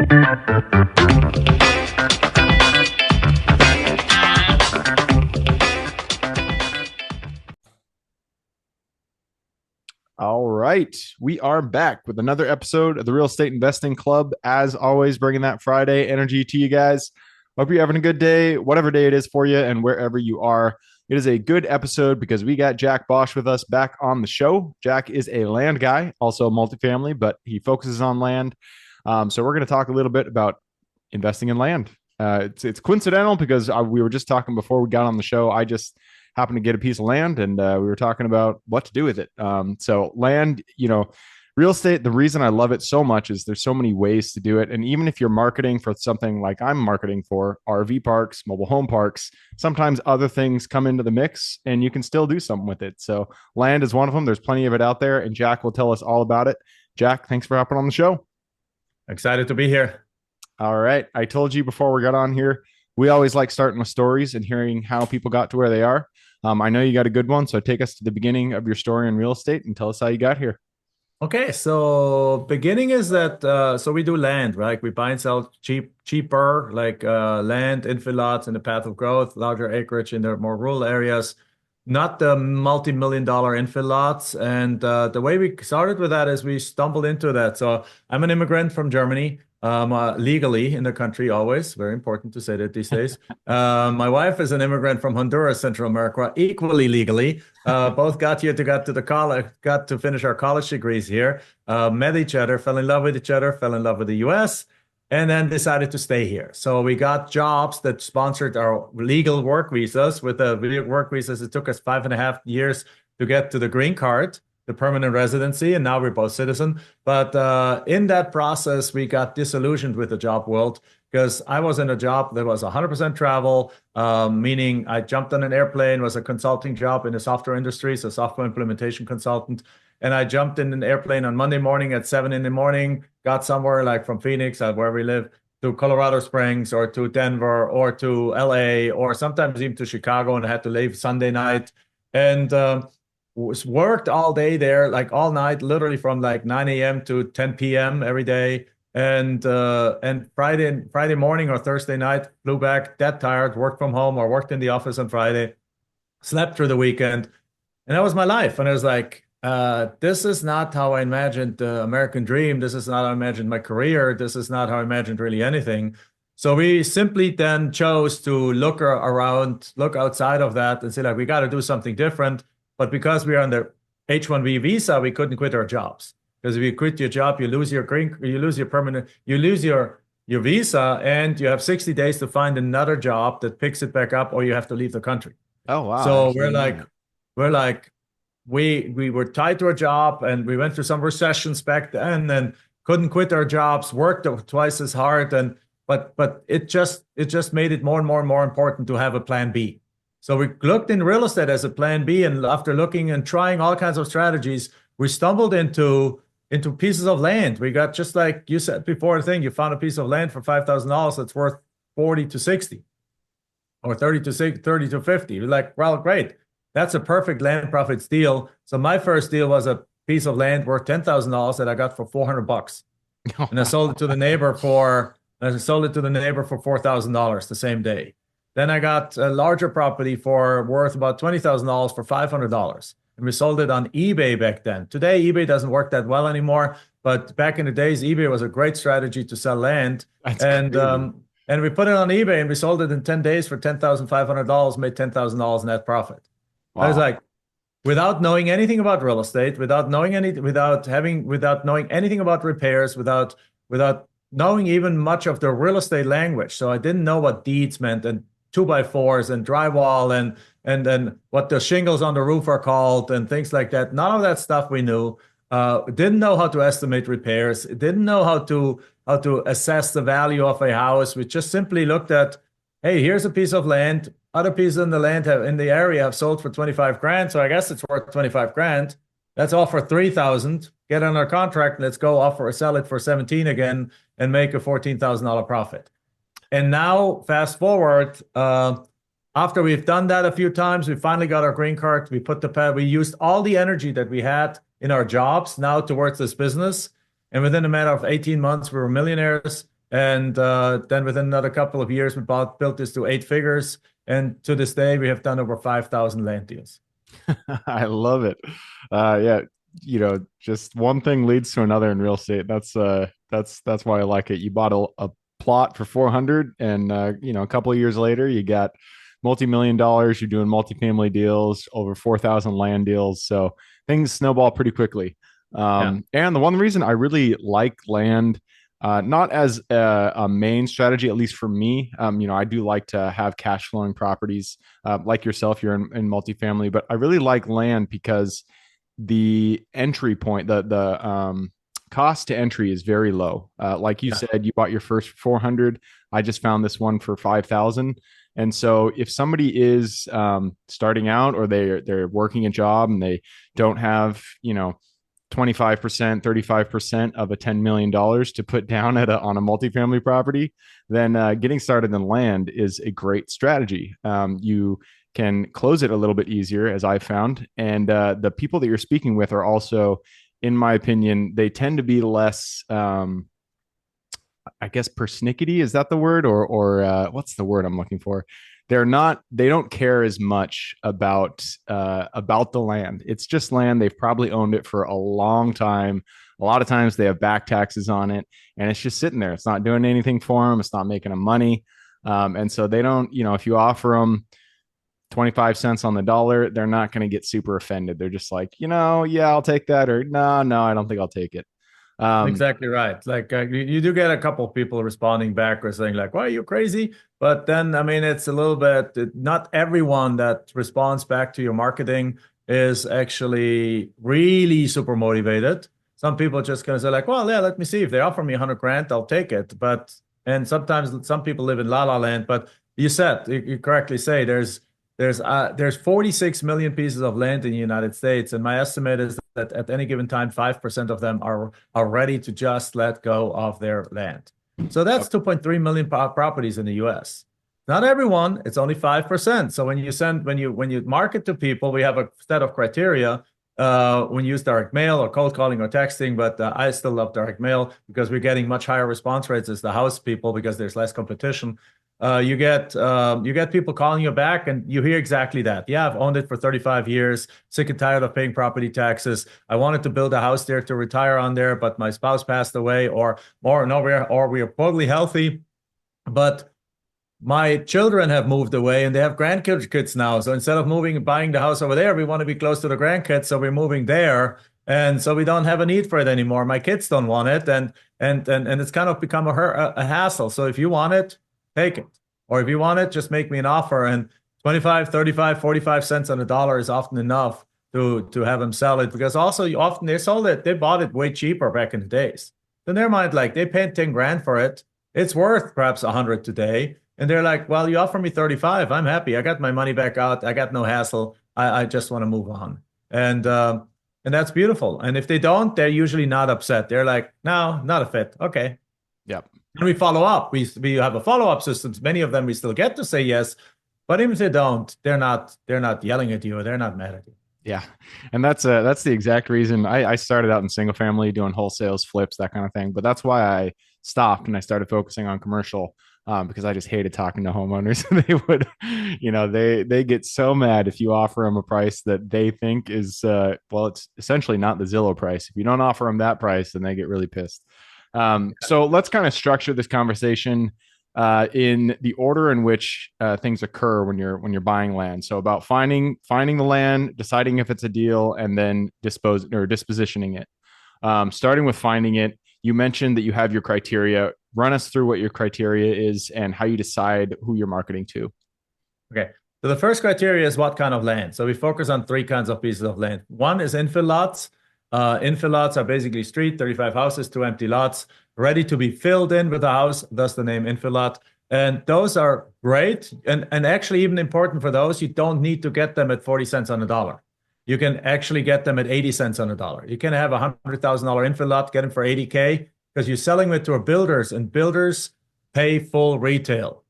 All right. We are back with another episode of the Real Estate Investing Club. As always, bringing that Friday energy to you guys. Hope you're having a good day, whatever day it is for you, and wherever you are. It is a good episode because we got Jack Bosch with us back on the show. Jack is a land guy, also multifamily, but he focuses on land. So we're going to talk a little bit about investing in land. It's coincidental because we were just talking before we got on the show. I just happened to get a piece of land, and we were talking about what to do with it. So land, real estate, the reason I love it so much is there's so many ways to do it. And even if you're marketing for something like I'm marketing for RV parks, mobile home parks, sometimes other things come into the mix and you can still do something with it. So land is one of them. There's plenty of it out there, and Jack will tell us all about it. Jack, thanks for hopping on the show. Excited to be here. All right. I told you before we got on here, we always like starting with stories and hearing how people got to where they are. I know you got a good one, so take us to the beginning of your story in real estate and tell us how you got here. Okay, so beginning is that so we do land, right? We buy and sell cheaper, like land, infill lots in the path of growth, larger acreage in the more rural areas, not the multi-million-dollar infill lots. And the way we started with that is we stumbled into that. So I'm an immigrant from Germany. Legally in the country, always very important to say that these days. My wife is an immigrant from Honduras, Central America, equally legally. Both got to the college, got to finish our college degrees here. Met each other, fell in love with each other, fell in love with the U.S., and then decided to stay here. So we got jobs that sponsored our legal work visas. With the work visas, it took us 5.5 years to get to the green card, the permanent residency, and now we're both citizen. But in that process, we got disillusioned with the job world because I was in a job that was 100% travel, meaning I jumped on an airplane, was a consulting job in the software industry, so software implementation consultant. And I jumped in an airplane on Monday morning at 7 in the morning, got somewhere like from Phoenix, where we live, to Colorado Springs or to Denver or to LA or sometimes even to Chicago, and I had to leave Sunday night. And worked all day there, like all night, literally from like 9 a.m. to 10 p.m. every day. And Friday morning or Thursday night, flew back that tired, worked from home or worked in the office on Friday, slept through the weekend. And that was my life. And I was like, this is not how I imagined the American dream. This is not how I imagined my career. This is not how I imagined really anything. So we simply then chose to look around, look outside of that and say, like, we got to do something different. But because we are on the H-1B visa, we couldn't quit our jobs. Because if you quit your job, you lose your your visa, and you have 60 days to find another job that picks it back up, or you have to leave the country. Oh, wow. So we were tied to our job, and we went through some recessions back then, and couldn't quit our jobs, worked twice as hard, but it just made it more and more important to have a plan B. So we looked in real estate as a plan B, and after looking and trying all kinds of strategies, we stumbled into pieces of land. We got, just like you said before, you found a piece of land for $5,000 that's worth 40 to 60 or 30 to 50. You're like, well, great. That's a perfect land profits deal. So my first deal was a piece of land worth $10,000 that I got for $400. And I sold it to the neighbor for $4,000 the same day. Then I got a larger property worth about $20,000 for $500. And we sold it on eBay back then. Today, eBay doesn't work that well anymore. But back in the days, eBay was a great strategy to sell land. And we put it on eBay, and we sold it in 10 days for $10,500, made $10,000 net profit. Wow. I was like, without knowing anything about real estate, without knowing anything about repairs, without knowing even much of the real estate language. So I didn't know what deeds meant, and 2x4s and drywall and what the shingles on the roof are called and things like that. None of that stuff we knew. Didn't know how to estimate repairs. Didn't know how to assess the value of a house. We just simply looked at, hey, here's a piece of land. Other pieces in the area have sold for 25 grand. So I guess it's worth 25 grand. Let's offer 3,000, get on our contract. Let's go sell it for 17 again and make a $14,000 profit. And now, fast forward, after we've done that a few times, we finally got our green card. We used all the energy that we had in our jobs now towards this business. And within a matter of 18 months, we were millionaires. And then within another couple of years, built this to 8 figures. And to this day, we have done over 5,000 land deals. I love it. Yeah, just one thing leads to another in real estate. That's why I like it. You bought a plot for 400, and a couple of years later, you got multi-million dollars. You're doing multifamily deals, over 4,000 land deals. So things snowball pretty quickly. Yeah. And the one reason I really like land, not as a main strategy, at least for me. I do like to have cash flowing properties, like yourself. You're in multifamily, but I really like land because the entry point, the cost to entry is very low. Like you Yeah. said, you bought your first 400. I just found this one for 5,000. And so if somebody is starting out, or they're working a job and they don't have 25%, 35% of a $10 million to put down on a multifamily property, then getting started in land is a great strategy. You can close it a little bit easier, as I found. And the people that you're speaking with are also, in my opinion, they tend to be less, I guess, persnickety. Is that the word? Or what's the word I'm looking for? They don't care as much about the land. It's just land. They've probably owned it for a long time. A lot of times they have back taxes on it, and it's just sitting there. It's not doing anything for them. It's not making them money. And so they don't, if you offer them 25 cents on the dollar, they're not going to get super offended. They're just like, yeah, I'll take that. Or no, no, I don't think I'll take it. Um, Exactly right. Like you do get a couple of people responding back or saying like, "Why are you crazy?" But then, I mean, it's a little bit. Not everyone that responds back to your marketing is actually really super motivated. Some people are just gonna say like, "Well, yeah, let me see if they offer me 100 grand, I'll take it." But and sometimes some people live in la la land. But you correctly say there's 46 million pieces of land in the United States, and my estimate is that at any given time, 5% of them are ready to just let go of their land. So that's 2.3 million properties in the US. Not everyone, it's only 5%. So when you market to people, we have a set of criteria. When you use direct mail or cold calling or texting, but I still love direct mail because we're getting much higher response rates as the house people because there's less competition. You get people calling you back, and you hear exactly that. Yeah, I've owned it for 35 years, sick and tired of paying property taxes. I wanted to build a house there to retire on there, but my spouse passed away, or no, we are totally healthy, but my children have moved away and they have grandkids now. So instead of moving and buying the house over there, we want to be close to the grandkids, so we're moving there. And so we don't have a need for it anymore. My kids don't want it, and it's kind of become a hassle. So if you want it, take it. Or if you want it, just make me an offer. And 25, 35, 45 cents on the dollar is often enough to have them sell it, because also often they bought it way cheaper back in the days. In their mind, like they paid 10 grand for it. It's worth perhaps 100 today. And they're like, well, you offer me 35. I'm happy. I got my money back out. I got no hassle. I just want to move on. And that's beautiful. And if they don't, they're usually not upset. They're like, no, not a fit. Okay. yep. And we follow up. We have a follow-up system. Many of them we still get to say yes, but even if they don't, they're not yelling at you, or they're not mad at you. Yeah, and that's the exact reason I started out in single family doing wholesales, flips, that kind of thing. But that's why I stopped and I started focusing on commercial, because I just hated talking to homeowners. They would, they get so mad if you offer them a price that they think is well, it's essentially not the Zillow price. If you don't offer them that price, then they get really pissed. So let's kind of structure this conversation in the order in which things occur when you're buying land. So about finding the land, deciding if it's a deal, and then dispositioning it. Starting with finding it, you mentioned that you have your criteria. Run us through what your criteria is and how you decide who you're marketing to. Okay. So the first criteria is what kind of land. So we focus on three kinds of pieces of land. One is infill lots. Infill lots are basically 35 houses, 2 empty lots, ready to be filled in with a house, thus the name infill lot. And those are great. And actually, even important for those, you don't need to get them at 40 cents on the dollar. You can actually get them at 80 cents on the dollar. You can have a $100,000 infill lot, get them for 80K, because you're selling it to builders, and builders pay full retail.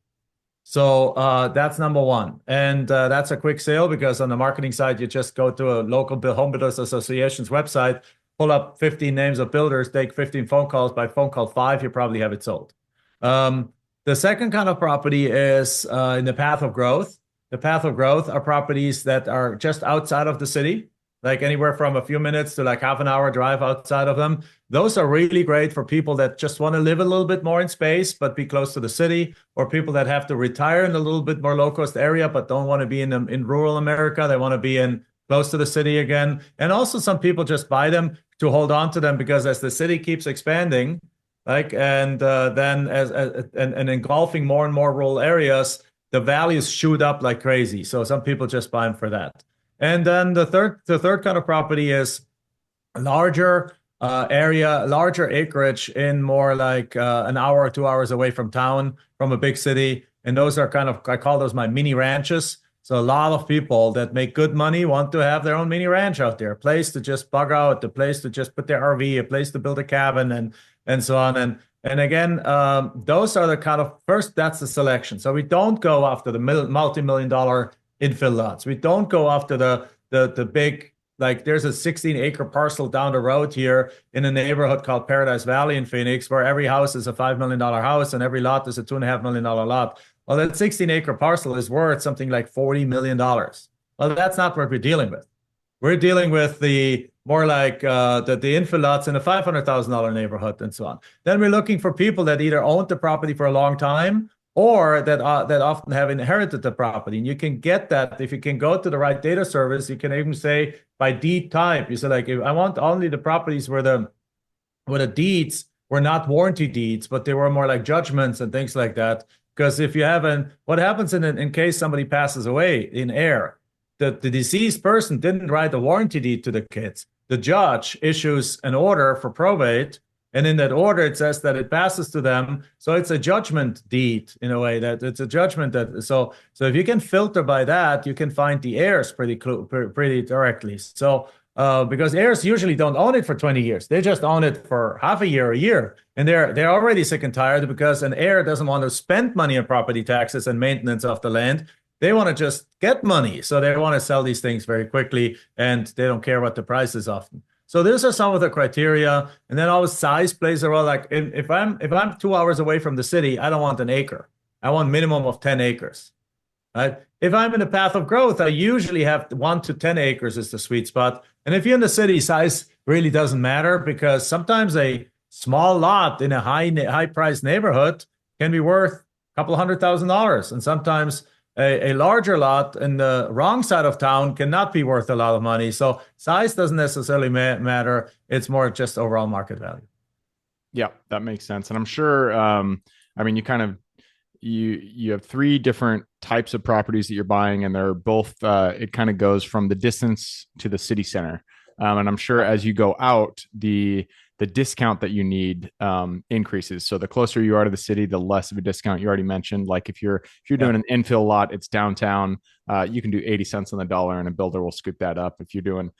So that's number one. And that's a quick sale, because on the marketing side, you just go to a local home builders association's website, pull up 15 names of builders, take 15 phone calls. By phone call 5, you probably have it sold. The second kind of property is in the path of growth. The path of growth are properties that are just outside of the city, like anywhere from a few minutes to like half an hour drive outside of them. Those are really great for people that just want to live a little bit more in space, but be close to the city, or people that have to retire in a little bit more low-cost area, but don't want to be in rural America. They want to be in close to the city again. And also some people just buy them to hold on to them because as the city keeps expanding, like then and engulfing more and more rural areas, the values shoot up like crazy. So some people just buy them for that. And then the third kind of property is larger area, larger acreage in more like an hour or 2 hours away from town, from a big city. And those are kind of, I call those my mini ranches. So a lot of people that make good money want to have their own mini ranch out there, a place to just bug out, a place to just put their RV, a place to build a cabin, and so on. And again, those are the kind of first. That's the selection. So we don't go after the multi-million-dollar infill lots. We don't go after the big, like there's a 16-acre parcel down the road here in a neighborhood called Paradise Valley in Phoenix, where every house is a $5 million house and every lot is a $2.5 million lot. Well, that 16-acre parcel is worth something like $40 million. Well, that's not what we're dealing with. We're dealing with the more like the infill lots in a $500,000 neighborhood and so on. Then we're looking for people that either owned the property for a long time or that often have inherited the property. And you can get that if you can go to the right data service. You can even say by deed type. You say like, if I want only the properties where the deeds were not warranty deeds, but they were more like judgments and things like that. Because if you haven't, what happens in case somebody passes away in heir, the deceased person didn't write a warranty deed to the kids. The judge issues an order for probate, and in that order it says that it passes to them. So it's a judgment deed in a way, that it's a judgment that so if you can filter by that, you can find the heirs pretty directly. So because heirs usually don't own it for 20 years. They just own it for half a year, and they're already sick and tired because an heir doesn't want to spend money on property taxes and maintenance of the land. They want to just get money. So they want to sell these things very quickly, and they don't care what the price is often. So those are some of the criteria. And then always size plays a role. Like if I'm 2 hours away from the city, I don't want an acre. I want minimum of 10 acres. Right? If I'm in the path of growth, I usually have 1 to 10 acres is the sweet spot. And if you're in the city, size really doesn't matter because sometimes a small lot in a high priced neighborhood can be worth a couple $100,000, and sometimes a larger lot in the wrong side of town cannot be worth a lot of money. So size doesn't necessarily matter. It's more just overall market value. Yeah, that makes sense. And I'm sure, I mean, you have three different types of properties that you're buying, and they're both, it kind of goes from the distance to the city center. And I'm sure as you go out, the discount that you need increases. So the closer you are to the city, the less of a discount. You already mentioned, like if you're doing an infill lot, it's downtown, you can do 80 cents on the dollar and a builder will scoop that up. If you're doing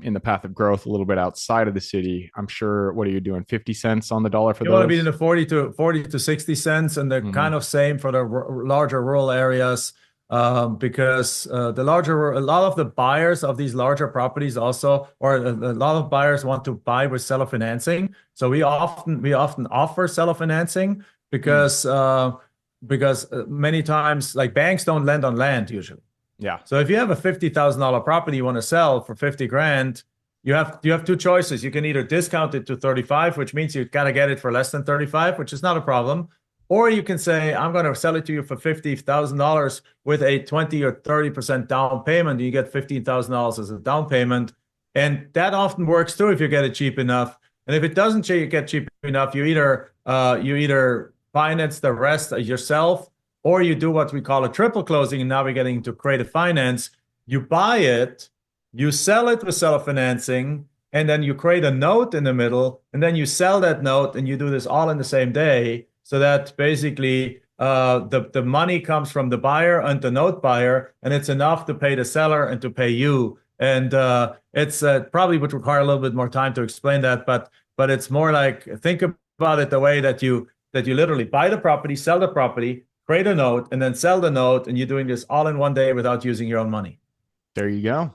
in the path of growth a little bit outside of the city, I'm sure, what are you doing, 50 cents on the dollar for those? You want to be in the 40 to 60 cents, and they're kind of same for the larger rural areas. Because a lot of the buyers of these larger properties also, or a lot of buyers want to buy with seller financing. So we often offer seller financing because many times like banks don't lend on land usually. Yeah. So if you have a $50,000 property you want to sell for 50 grand, you have two choices. You can either discount it to 35, which means you got to get it for less than 35, which is not a problem. Or you can say, I'm going to sell it to you for $50,000 with a 20 or 30% down payment. You get $15,000 as a down payment. And that often works too if you get it cheap enough. And if it doesn't get cheap enough, you either finance the rest yourself, or you do what we call a triple closing. And now we're getting into creative finance. You buy it, you sell it with seller financing, and then you create a note in the middle, and then you sell that note, and you do this all in the same day. So that basically the money comes from the buyer and the note buyer, and it's enough to pay the seller and to pay you. And it's probably would require a little bit more time to explain that, but it's more like, think about it the way that you literally buy the property, sell the property, create a note, and then sell the note, and you're doing this all in one day without using your own money. There you go.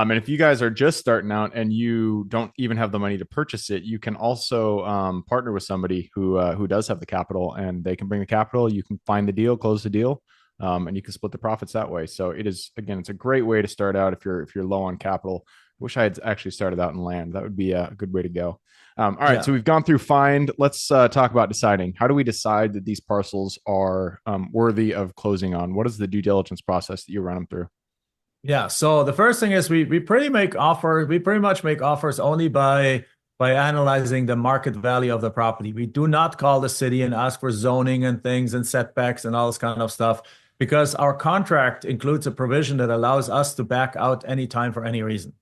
And if you guys are just starting out and you don't even have the money to purchase it, you can also partner with somebody who does have the capital, and they can bring the capital. You can find the deal, close the deal, and you can split the profits that way. So it is, again, it's a great way to start out if you're low on capital. I wish I had actually started out in land. That would be a good way to go. All right, Yeah. so we've gone through find. Let's talk about deciding. How do we decide that these parcels are worthy of closing on? What is the due diligence process that you run them through? Yeah. So the first thing is we pretty much make offers only by analyzing the market value of the property. We do not call the city and ask for zoning and things and setbacks and all this kind of stuff because our contract includes a provision that allows us to back out anytime for any reason.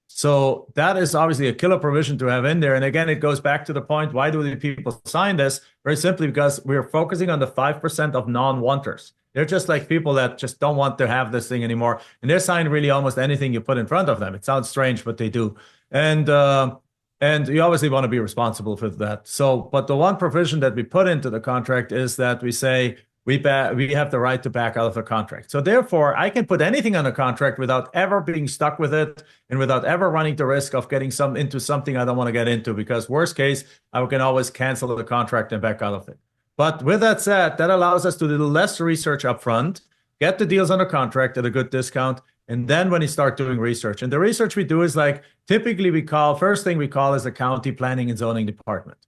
So that is obviously a killer provision to have in there. And again, it goes back to the point, why do the people sign this? Very simply because we're focusing on the 5% of non-wanters. They're just like people that just don't want to have this thing anymore. And they're signing really almost anything you put in front of them. It sounds strange, but they do. And you obviously want to be responsible for that. So, but the one provision that we put into the contract is that we say we have the right to back out of the contract. So therefore, I can put anything on a contract without ever being stuck with it and without ever running the risk of getting into something I don't want to get into, because worst case, I can always cancel the contract and back out of it. But with that said, that allows us to do less research upfront, get the deals under contract at a good discount, and then when you start doing research. And the research we do is like, typically first thing we call is the county planning and zoning department.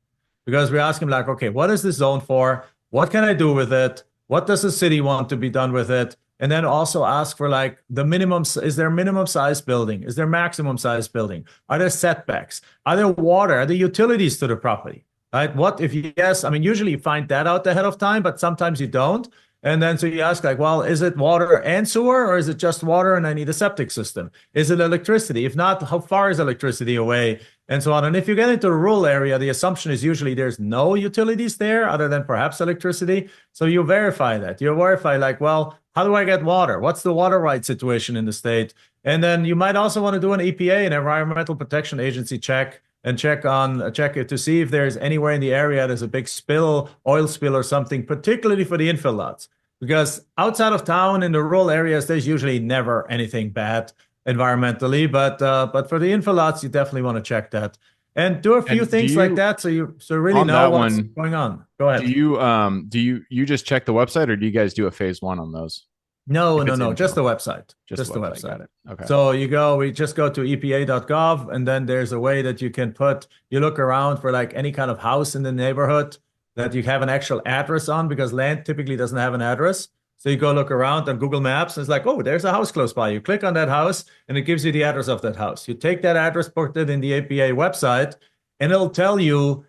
Because we ask them like, okay, what is this zone for? What can I do with it? What does the city want to be done with it? And then also ask for like the minimum, is there minimum size building? Is there maximum size building? Are there setbacks? Are there water? Are there utilities to the property? Right? What if yes? I mean, usually you find that out ahead of time, but sometimes you don't. And then so you ask like, well, is it water and sewer, or is it just water and I need a septic system? Is it electricity? If not, how far is electricity away? And so on. And if you get into a rural area, the assumption is usually there's no utilities there other than perhaps electricity. So you verify that. You verify like, well, how do I get water? What's the water rights situation in the state? And then you might also want to do an EPA, an Environmental Protection Agency check, and check it to see if there's anywhere in the area there's a big spill, oil spill or something, particularly for the infill lots. Because outside of town in the rural areas, there's usually never anything bad environmentally, but for the infill lots, you definitely want to check that and do a few And things like that, so you really on know that what's one, going on. Go do ahead. you just check the website, or do you guys do a phase one on those? No, If no, it's no, just the infill, website. just Just the the website. Got website. it. Okay. So we just go to epa.gov, and then there's a way that you look around for like any kind of house in the neighborhood that you have an actual address on, because land typically doesn't have an address. So you go look around on Google Maps, and it's like, oh, there's a house close by. You click on that house, and it gives you the address of that house. You take that address, put it in the APA website, and it'll tell you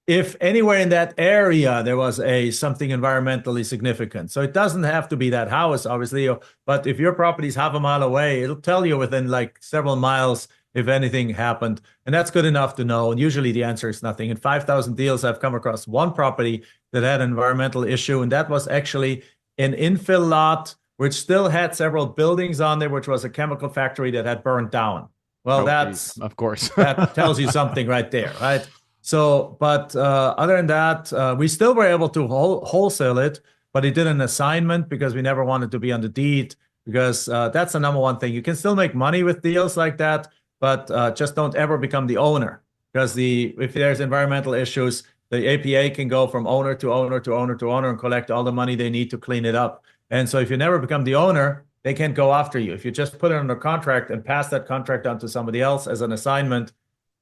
if anywhere in that area there was something environmentally significant. So it doesn't have to be that house, obviously, but if your property is half a mile away, it'll tell you within like several miles if anything happened. And that's good enough to know. And usually the answer is nothing. In 5,000 deals, I've come across one property that had an environmental issue, and that was actually an infill lot, which still had several buildings on there, which was a chemical factory that had burned down. Well, Geez, of course. that tells you something right there, right? So, but other than that, we still were able to wholesale it, but it did an assignment because we never wanted to be on the deed, because that's the number one thing. You can still make money with deals like that, but just don't ever become the owner, because if there's environmental issues, the APA can go from owner to owner to owner to owner and collect all the money they need to clean it up. And so if you never become the owner, they can't go after you. If you just put it under contract and pass that contract on to somebody else as an assignment,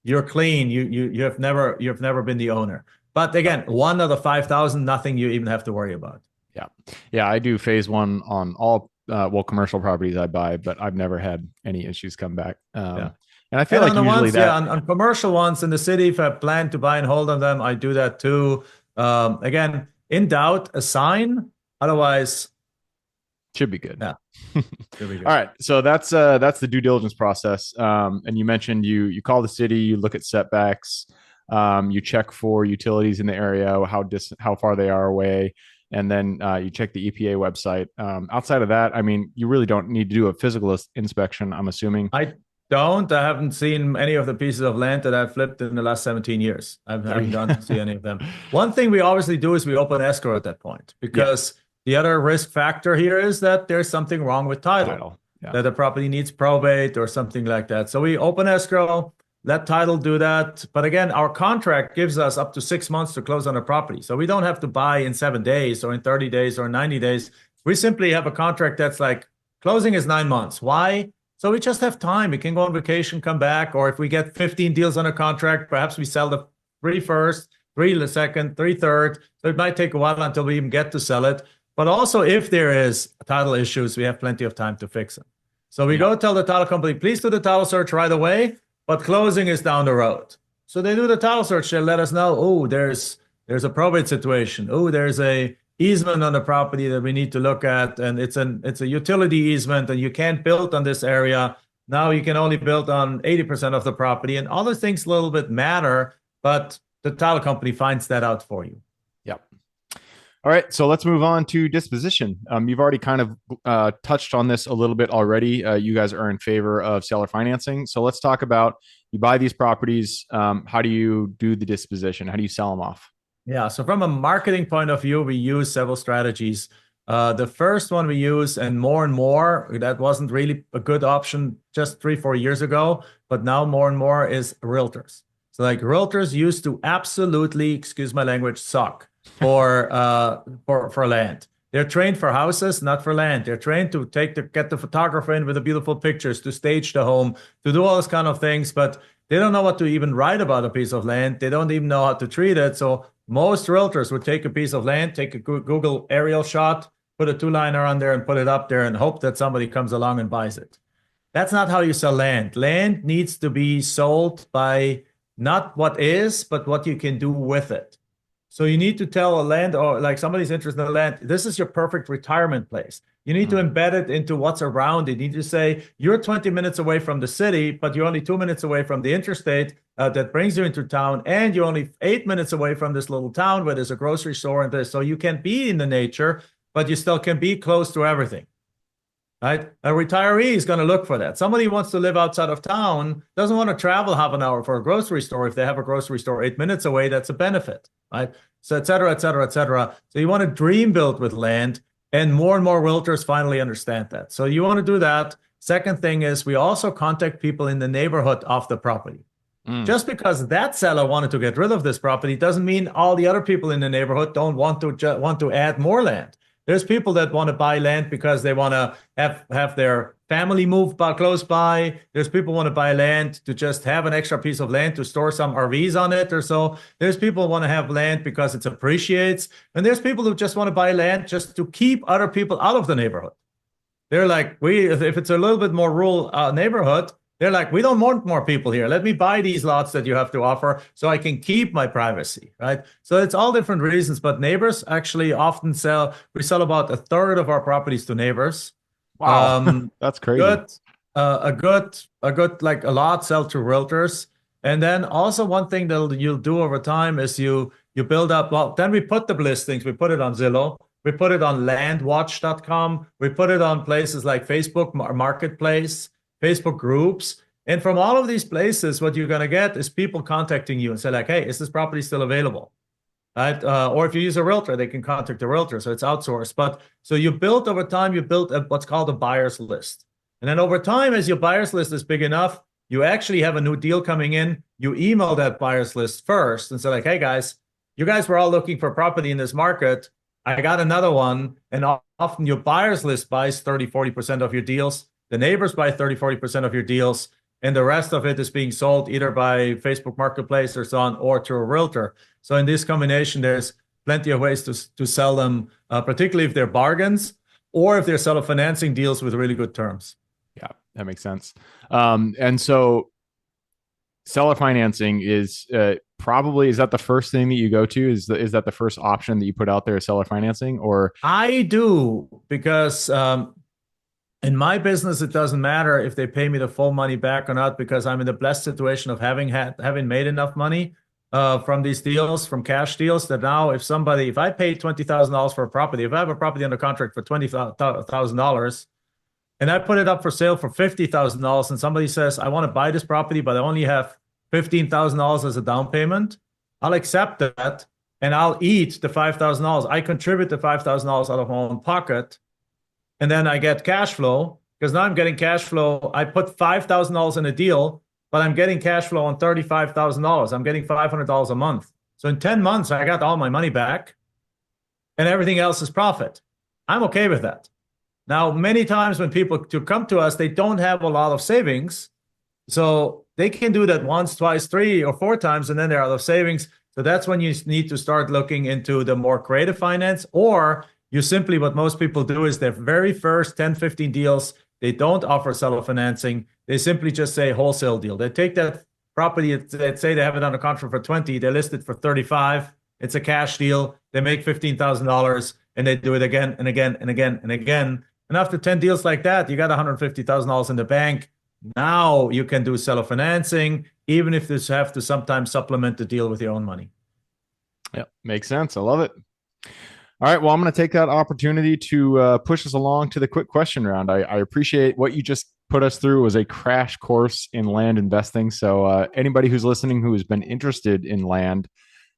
you're clean. You have never been the owner. But again, one of the 5,000, nothing you even have to worry about. Yeah. I do phase one on all commercial properties I buy, but I've never had any issues come back. Yeah. And I feel like usually on commercial ones in the city, if I plan to buy and hold on them, I do that too. Again, in doubt, assign. Otherwise, should be good. Yeah. Should be good. All right. So that's the due diligence process. And you mentioned you call the city, you look at setbacks, you check for utilities in the area, how far they are away, and then you check the EPA website. Outside of that, I mean, you really don't need to do a physical inspection, I'm assuming. I haven't seen any of the pieces of land that I've flipped in the last 17 years. I haven't gone to see any of them. One thing we obviously do is we open escrow at that point, because the other risk factor here is that there's something wrong with title. Yeah. that the property needs probate or something like that. So we open escrow, let title do that. But again, our contract gives us up to 6 months to close on a property. So we don't have to buy in 7 days or in 30 days or 90 days. We simply have a contract that's like closing is 9 months. Why? So we just have time. We can go on vacation, come back, or if we get 15 deals on a contract, perhaps we sell the three first, three the second, three third. So it might take a while until we even get to sell it. But also, if there is title issues, we have plenty of time to fix them. So we go tell the title company, please do the title search right away, but closing is down the road. So they do the title search. They let us know, oh, there's a probate situation. Oh, there's a easement on the property that we need to look at, and it's a utility easement, and you can't build on this area. Now you can only build on 80% of the property, and other things a little bit matter, but the title company finds that out for you. Yep. All right, so let's move on to disposition. You've already kind of touched on this a little bit already. You guys are in favor of seller financing. So let's talk about, you buy these properties. How do you do the disposition? How do you sell them off? Yeah, so from a marketing point of view, we use several strategies. The first one we use, and more, that wasn't really a good option just 3-4 years ago, but now more and more, is realtors. So like realtors used to absolutely, excuse my language, suck for land. They're trained for houses, not for land. They're trained to get the photographer in with the beautiful pictures, to stage the home, to do all those kind of things, but they don't know what to even write about a piece of land. They don't even know how to treat it. So most realtors would take a piece of land, take a Google aerial shot, put a 2-liner on there and put it up there and hope that somebody comes along and buys it. That's not how you sell land. Land needs to be sold by not what is, but what you can do with it. So you need to tell a land, or like somebody's interested in the land, this is your perfect retirement place. You need to embed it into what's around it. You need to say, you're 20 minutes away from the city, but you're only 2 minutes away from the interstate that brings you into town. And you're only 8 minutes away from this little town where there's a grocery store and this. So you can be in the nature, but you still can be close to everything. Right? A retiree is going to look for that. Somebody who wants to live outside of town doesn't want to travel half an hour for a grocery store. If they have a grocery store 8 minutes away, that's a benefit, right? So et cetera, et cetera, et cetera. So you want to dream build with land, and more realtors finally understand that. So you want to do that. Second thing is, we also contact people in the neighborhood of the property. Just because that seller wanted to get rid of this property doesn't mean all the other people in the neighborhood don't want to add more land. There's people that want to buy land because they want to have their family move close by. There's people who want to buy land to just have an extra piece of land to store some RVs on it or so. There's people who want to have land because it appreciates. And there's people who just want to buy land just to keep other people out of the neighborhood. They're like, if it's a little bit more rural neighborhood, they're like, we don't want more people here. Let me buy these lots that you have to offer so I can keep my privacy, right? So it's all different reasons, but neighbors actually often we sell about 1/3 of our properties to neighbors. Wow, that's crazy. A lot sell to realtors. And then also one thing that you'll do over time is you build up, well, then we put the listings, we put it on Zillow, we put it on landwatch.com, we put it on places like Facebook Marketplace, Facebook groups. And from all of these places, what you're going to get is people contacting you and say like, hey, is this property still available? Right? Or if you use a realtor, they can contact the realtor. So it's outsourced. But so you built over time, you built what's called a buyer's list. And then over time, as your buyer's list is big enough, you actually have a new deal coming in. You email that buyer's list first and say like, hey guys, you guys were all looking for property in this market. I got another one. And often your buyer's list buys 30-40% of your deals. The neighbors buy 30-40% of your deals, and the rest of it is being sold either by Facebook Marketplace or so on, or to a realtor. So in this combination, there's plenty of ways to sell them, particularly if they're bargains or if they're seller financing deals with really good terms. Yeah, that makes sense. And so seller financing is probably, is that the first thing that you go to? Is that the first option that you put out there, is seller financing? Or I do, because in my business, it doesn't matter if they pay me the full money back or not, because I'm in the blessed situation of having made enough money from these deals, from cash deals, that now if I pay $20,000 for a property, if I have a property under contract for $20,000 and I put it up for sale for $50,000 and somebody says, I want to buy this property, but I only have $15,000 as a down payment, I'll accept that and I'll eat the $5,000. I contribute the $5,000 out of my own pocket. And then I get cash flow. because now I'm getting cash flow. I put $5,000 in a deal, but I'm getting cash flow on $35,000. I'm getting $500 a month. So in 10 months, I got all my money back and everything else is profit. I'm okay with that. Now, many times when people to come to us, they don't have a lot of savings. So they can do that once, twice, 3 or 4 times, and then they're out of savings. So that's when you need to start looking into the more creative finance, or you simply, what most people do is their very first 10, 15 deals, they don't offer seller financing. They simply just say wholesale deal. They take that property, let's say they have it under contract for 20, they list it for 35. It's a cash deal. They make $15,000 and they do it again and again and again and again. And after 10 deals like that, you got $150,000 in the bank. Now you can do seller financing, even if you have to sometimes supplement the deal with your own money. Yeah, makes sense. I love it. All right. Well, I'm going to take that opportunity to push us along to the quick question round. I appreciate what you just put us through. It was a crash course in land investing. So anybody who's listening who has been interested in land,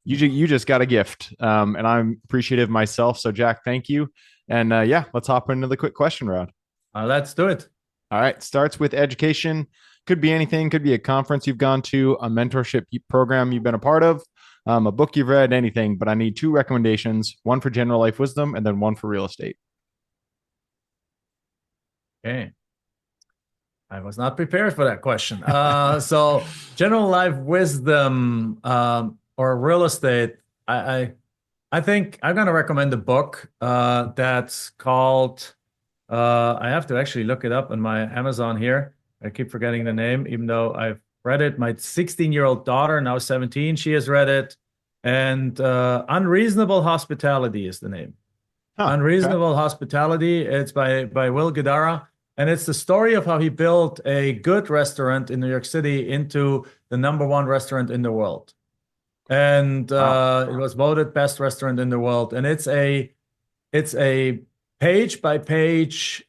you just got a gift, and I'm appreciative myself. So Jack, thank you. And yeah, let's hop into the quick question round. Let's do it. All right. Starts with education. Could be anything. Could be a conference you've gone to, a mentorship program you've been a part of, a book you've read, anything. But I need 2 recommendations: one for general life wisdom, and then one for real estate. Okay. I was not prepared for that question. So general life wisdom or real estate. I think I'm going to recommend a book that's called. I have to actually look it up on my Amazon here. I keep forgetting the name, even though I've read it. My 16-year-old daughter, now 17, she has read it. And Unreasonable Hospitality is the name. Unreasonable Hospitality. It's by Will Guidara. And it's the story of how he built a good restaurant in New York City into the #1 restaurant in the world. And it was voted best restaurant in the world. And it's a page by page,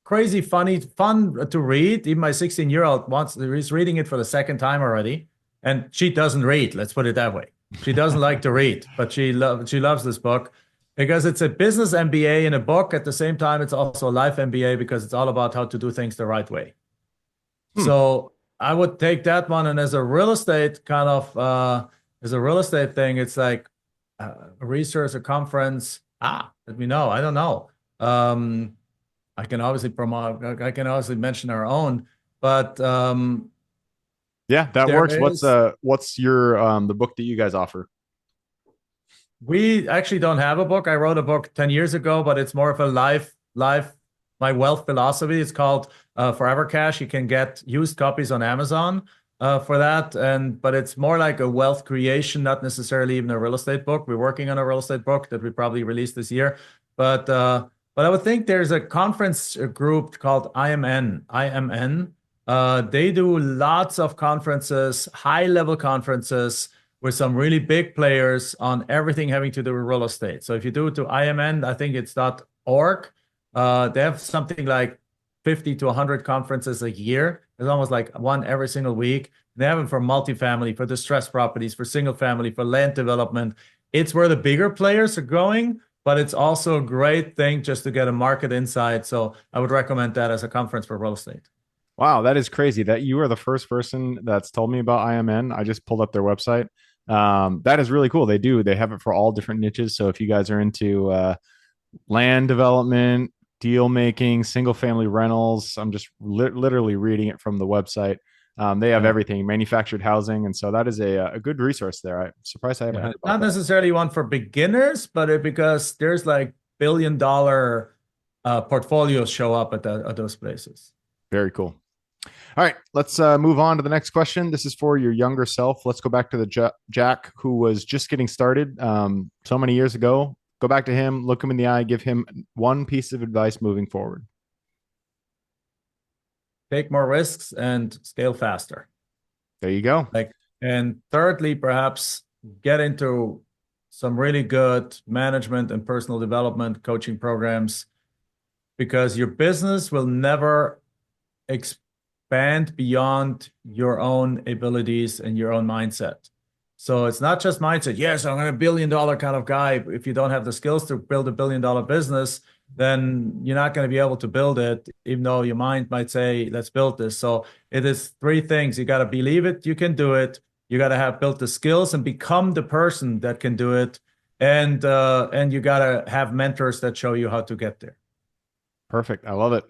crazy funny, fun to read. Even my 16-year-old is reading it for the second time already. And she doesn't read, let's put it that way. She doesn't like to read, but she loves this book because it's a business MBA in a book. At the same time, it's also a life MBA because it's all about how to do things the right way. So I would take that one. And as a real estate kind of, as a real estate thing, it's like a research, a conference. Let me know. I don't know. I can obviously promote, I can obviously mention our own, but yeah, that works. What's your the book that you guys offer? We actually don't have a book. I wrote a book 10 years ago, but it's more of a life, my wealth philosophy. It's called Forever Cash. You can get used copies on Amazon for that. But it's more like a wealth creation, not necessarily even a real estate book. We're working on a real estate book that we probably release this year. But I would think there's a conference group called IMN. They do lots of conferences, high-level conferences with some really big players on everything having to do with real estate. So if you do it to IMN, I think it's .org. They have something like 50 to 100 conferences a year. There's almost like one every single week. They have them for multifamily, for distressed properties, for single family, for land development. It's where the bigger players are going, but it's also a great thing just to get a market insight. So I would recommend that as a conference for real estate. Wow, that is crazy that you are the first person that's told me about IMN. I just pulled up their website. That is really cool. They have it for all different niches. So if you guys are into land development, deal making, single family rentals, I'm just literally reading it from the website. They have everything, manufactured housing, and so that is a good resource there. I'm surprised I haven't heard about not that. necessarily one for beginners, but because there's like billion-dollar portfolios show up at those places. Very cool. All right, let's move on to the next question. This is for your younger self. Let's go back to the Jack who was just getting started so many years ago. Go back to him, look him in the eye, give him one piece of advice moving forward. Take more risks and scale faster. There you go. And thirdly, perhaps get into some really good management and personal development coaching programs, because your business will never expand beyond your own abilities and your own mindset. So it's not just mindset. Yes, I'm a $1 billion kind of guy. If you don't have the skills to build $1 billion business, then you're not going to be able to build it, even though your mind might say, let's build this. So it is three things. You got to believe it, you can do it. You got to have built the skills and become the person that can do it. And you got to have mentors that show you how to get there. Perfect. I love it.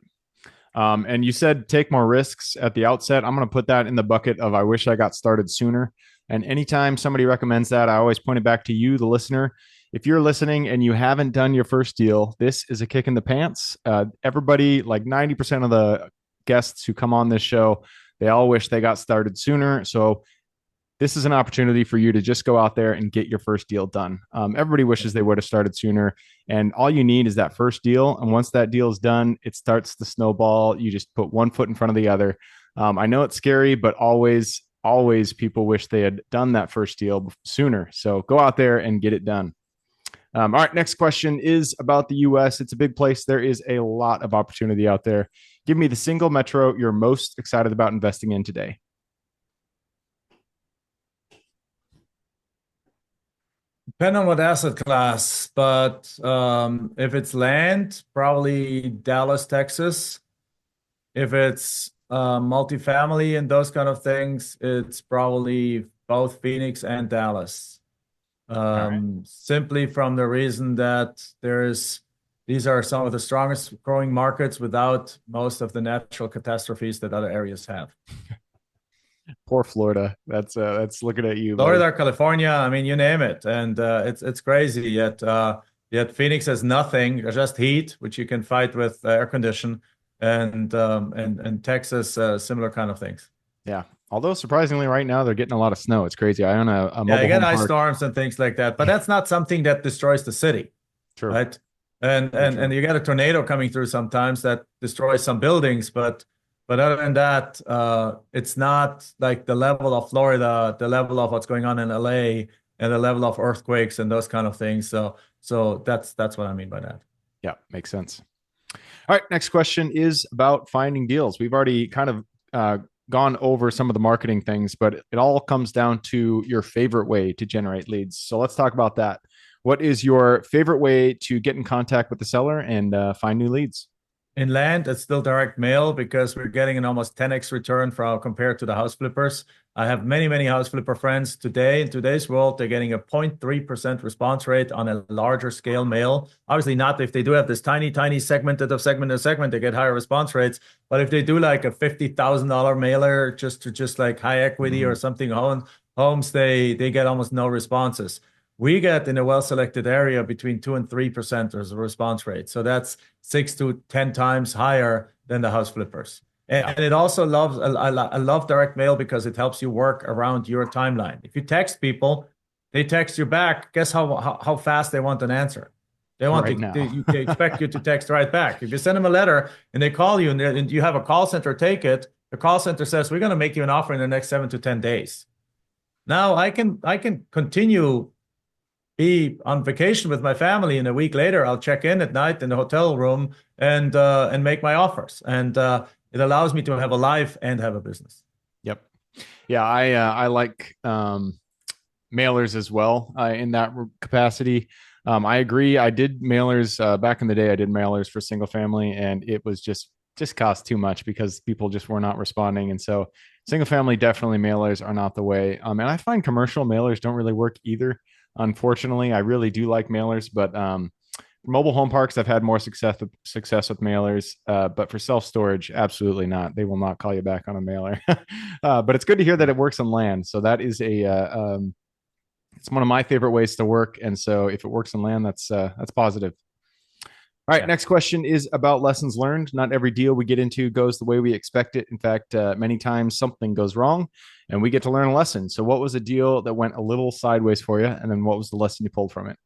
And you said take more risks at the outset. I'm going to put that in the bucket of I wish I got started sooner. And anytime somebody recommends that, I always point it back to you, the listener. If you're listening and you haven't done your first deal, this is a kick in the pants. Everybody, like 90% of the guests who come on this show, they all wish they got started sooner. So this is an opportunity for you to just go out there and get your first deal done. Everybody wishes they would have started sooner. And all you need is that first deal. And once that deal is done, it starts to snowball. You just put one foot in front of the other. I know it's scary, but always people wish they had done that first deal sooner. So go out there and get it done. All right, next question is about the US. It's a big place. There is a lot of opportunity out there. Give me the single metro you're most excited about investing in today. Depend on what asset class, but if it's land, probably Dallas, Texas. If it's multifamily and those kind of things, it's probably both Phoenix and Dallas. All right. Simply from the reason that these are some of the strongest growing markets without most of the natural catastrophes that other areas have. Poor Florida. That's looking at you, buddy. Florida, California, I mean, you name it, and it's crazy. Yet Phoenix has nothing, just heat, which you can fight with air condition, and Texas, similar kind of things. Yeah. Although surprisingly, right now they're getting a lot of snow. It's crazy. I own a Yeah, you mobile get home ice park. storms and things like that, but that's not something that destroys the city, True. right? And Very and true. and you get a tornado coming through sometimes that destroys some buildings, but other than that, it's not like the level of Florida, the level of what's going on in LA, and the level of earthquakes and those kind of things. So that's what I mean by that. Yeah, makes sense. All right. Next question is about finding deals. We've already kind of gone over some of the marketing things, but it all comes down to your favorite way to generate leads. So let's talk about that. What is your favorite way to get in contact with the seller and find new leads? In land, it's still direct mail because we're getting an almost 10x return from compared to the house flippers. I have many house flipper friends today. In today's world, they're getting a 0.3% response rate on a larger scale mail. Obviously, not if they do have this tiny segmented of segment, they get higher response rates. But if they do like a $50,000 mailer just like high equity or Mhm. something homes, they get almost no responses. We get in a well-selected area between 2 and 3% as a response rate. So that's 6 to 10 times higher than the house flippers. Yeah. And it also loves, I love direct mail because it helps you work around your timeline. If you text people, they text you back. Guess how fast they want an answer. They want Right now. they expect you to text right back. If you send them a letter and they call you and you have a call center take it, the call center says, we're going to make you an offer in the next 7 to 10 days. Now I can continue be on vacation with my family, and a week later I'll check in at night in the hotel room and make my offers. And it allows me to have a life and have a business. Yep. Yeah, I like mailers as well in that capacity. I agree. I did mailers back in the day. I did mailers for single family, and it was just cost too much because people just were not responding. And so single family definitely mailers are not the way. And I find commercial mailers don't really work either. Unfortunately, I really do like mailers, but mobile home parks, I've had more success with mailers. But for self storage, absolutely not. They will not call you back on a mailer. But it's good to hear that it works on land. So that is it's one of my favorite ways to work. And so if it works on land, that's positive. All right, Yeah. next question is about lessons learned. Not every deal we get into goes the way we expect it. In fact, many times something goes wrong and we get to learn a lesson. So, what was a deal that went a little sideways for you? And then what was the lesson you pulled from it?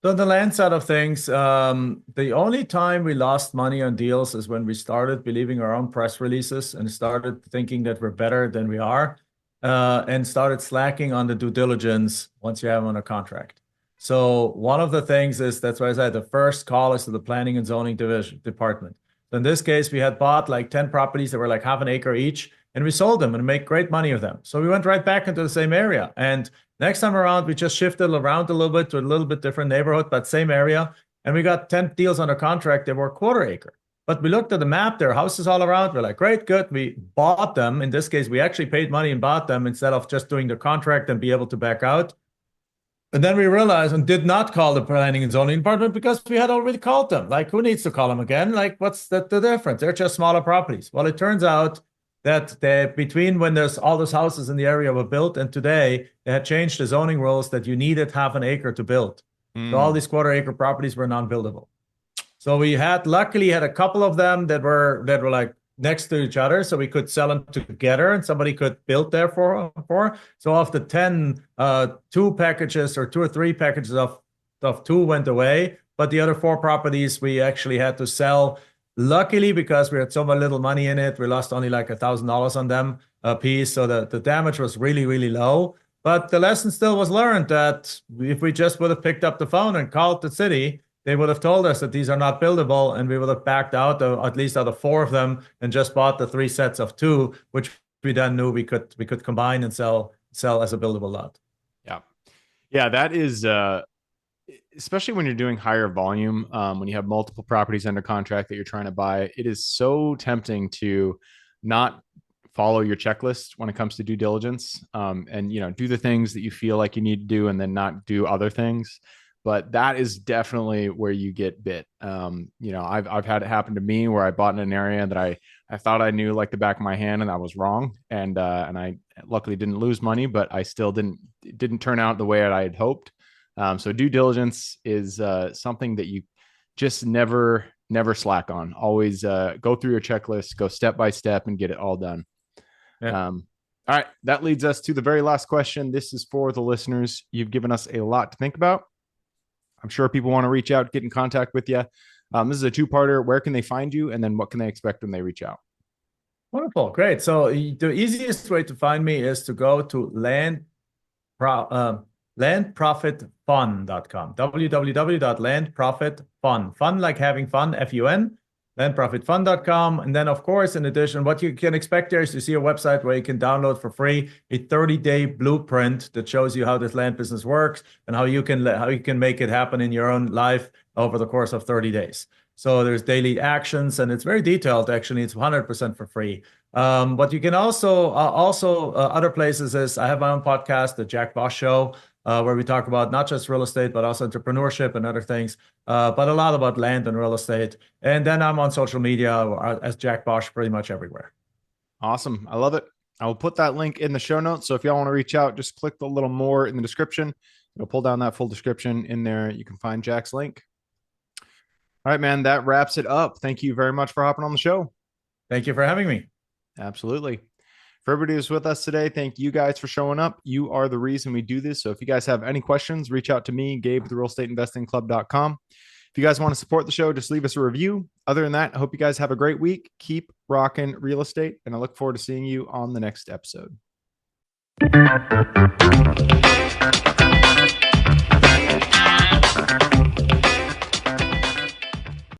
So the land side of things, the only time we lost money on deals is when we started believing our own press releases and started thinking that we're better than we are, and started slacking on the due diligence once you have them on a contract. So one of the things is that's why I said the first call is to the planning and zoning division department. So in this case, we had bought like 10 properties that were like half an acre each, and we sold them and make great money with them. So we went right back into the same area. And next time around, we just shifted around a little bit to a little bit different neighborhood, but same area. And we got 10 deals under contract that were quarter acre. But we looked at the map, there are houses all around. We're like, great, good. We bought them. In this case, we actually paid money and bought them instead of just doing the contract and be able to back out. And then we realized and did not call the planning and zoning department because we had already called them. Like, who needs to call them again? Like, what's the difference? They're just smaller properties. Well, it turns out that between when there's all those houses in the area were built and today, they had changed the zoning rules that you needed half an acre to build. So all these quarter acre properties were non-buildable. So we luckily had a couple of them that were like next to each other, so we could sell them together and somebody could build there for. So of the 10, 2 packages or 2 or 3 packages of 2 went away, but the other 4 properties we actually had to sell. Luckily, because we had so much little money in it, we lost only like $1,000 on them a piece. So the damage was really, really low. But the lesson still was learned that if we just would have picked up the phone and called the city, they would have told us that these are not buildable, and we would have backed out at least out of 4 of them and just bought the 3 sets of 2, which we then knew we could combine and sell as a buildable lot. Yeah, that is especially when you're doing higher volume, when you have multiple properties under contract that you're trying to buy. It is so tempting to not follow your checklist when it comes to due diligence, and do the things that you feel like you need to do and then not do other things. But that is definitely where you get bit. I've had it happen to me where I bought in an area that I thought I knew like the back of my hand, and I was wrong. And I luckily didn't lose money, but I still didn't turn out the way that I had hoped. So due diligence is something that you just never slack on. Always go through your checklist, go step by step, and get it all done. Yeah. All right, that leads us to the very last question. This is for the listeners. You've given us a lot to think about. I'm sure people want to reach out, get in contact with you. This is a 2-parter. Where can they find you? And then what can they expect when they reach out? Wonderful. Great. So the easiest way to find me is to go to landprofitfun.com, www.landprofitfun, fun like having fun, F-U-N, landprofitfun.com. And then, of course, in addition, what you can expect there is to see a website where you can download for free a 30-day blueprint that shows you how this land business works and how you can make it happen in your own life over the course of 30 days. So there's daily actions, and it's very detailed. Actually, it's 100% for free. But you can also other places is I have my own podcast, the Jack Bosch Show, where we talk about not just real estate, but also entrepreneurship and other things, but a lot about land and real estate. And then I'm on social media as Jack Bosch pretty much everywhere. Awesome. I love it. I will put that link in the show notes. So if y'all want to reach out, just click the little more in the description. It'll pull down that full description in there. You can find Jack's link. All right, man, that wraps it up. Thank you very much for hopping on the show. Thank you for having me. Absolutely. For everybody who's with us today, thank you guys for showing up. You are the reason we do this. So if you guys have any questions, reach out to me, Gabe, at therealestateinvestingclub.com. If you guys want to support the show, just leave us a review. Other than that, I hope you guys have a great week. Keep rocking real estate, and I look forward to seeing you on the next episode.